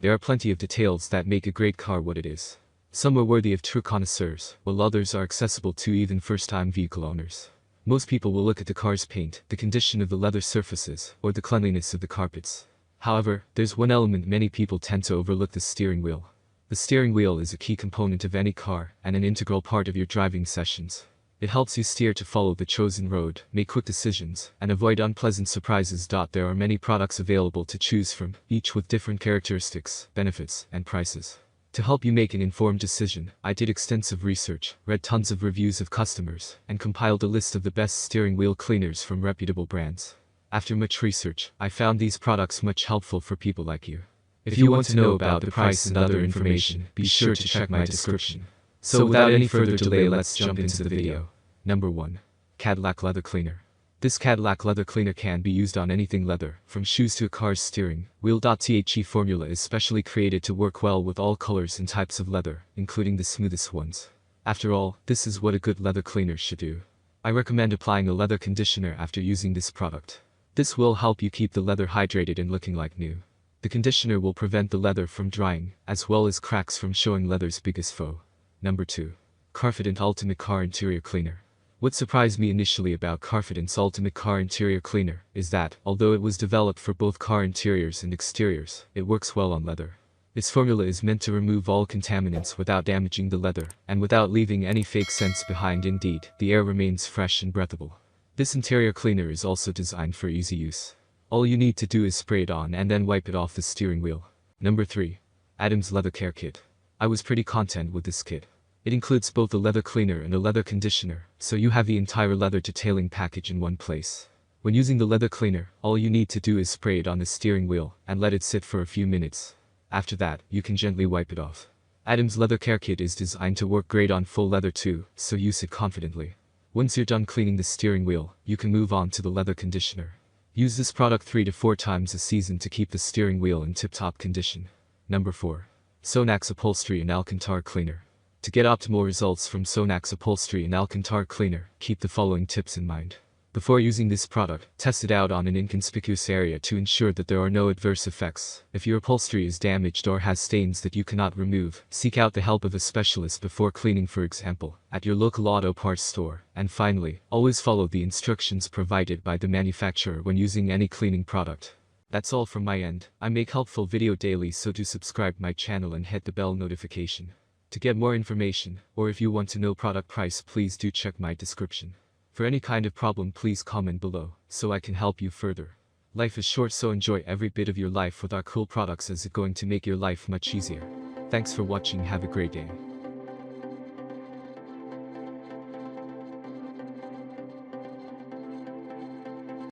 There are plenty of details that make a great car what it is. Some are worthy of true connoisseurs, while others are accessible to even first-time vehicle owners. Most people will look at the car's paint, the condition of the leather surfaces, or the cleanliness of the carpets. However, there's one element many people tend to overlook: the steering wheel. The steering wheel is a key component of any car and an integral part of your driving sessions. It helps you steer to follow the chosen road, make quick decisions, and avoid unpleasant surprises. There are many products available to choose from, each with different characteristics, benefits, and prices. To help you make an informed decision, I did extensive research, read tons of reviews of customers, and compiled a list of the best steering wheel cleaners from reputable brands. After much research, I found these products much helpful for people like you. If you want to know about the price and other information, be sure to check my description. So without any further delay, let's jump into the video. Number 1. Cadillac Leather Cleaner. This Cadillac leather cleaner can be used on anything leather, from shoes to a car's steering wheel. The formula is specially created to work well with all colors and types of leather, including the smoothest ones. After all, this is what a good leather cleaner should do. I recommend applying a leather conditioner after using this product. This will help you keep the leather hydrated and looking like new. The conditioner will prevent the leather from drying, as well as cracks from showing leather's biggest foe. Number 2. Carfidant Ultimate Car Interior Cleaner. What surprised me initially about Carfidant's Ultimate Car Interior Cleaner is that, although it was developed for both car interiors and exteriors, it works well on leather. Its formula is meant to remove all contaminants without damaging the leather, and without leaving any fake scents behind. Indeed, the air remains fresh and breathable. This interior cleaner is also designed for easy use. All you need to do is spray it on and then wipe it off the steering wheel. Number 3. Adam's Leather Care Kit. I was pretty content with this kit. It includes both a leather cleaner and a leather conditioner, so you have the entire leather detailing package in one place. When using the leather cleaner, all you need to do is spray it on the steering wheel and let it sit for a few minutes. After that, you can gently wipe it off. Adam's Leather Care Kit is designed to work great on full leather too, so use it confidently. Once you're done cleaning the steering wheel, you can move on to the leather conditioner. Use this product 3 to 4 times a season to keep the steering wheel in tip-top condition. Number 4. Sonax Upholstery and Alcantara Cleaner. To get optimal results from Sonax Upholstery and Alcantara Cleaner, keep the following tips in mind. Before using this product, test it out on an inconspicuous area to ensure that there are no adverse effects. If your upholstery is damaged or has stains that you cannot remove, seek out the help of a specialist before cleaning, for example, at your local auto parts store. And finally, always follow the instructions provided by the manufacturer when using any cleaning product. That's all from my end. I make helpful video daily, so do subscribe my channel and hit the bell notification. To get more information, or if you want to know product price, please do check my description. For any kind of problem, please comment below, so I can help you further. Life is short, so enjoy every bit of your life with our cool products, as it's going to make your life much easier. Thanks for watching, have a great day.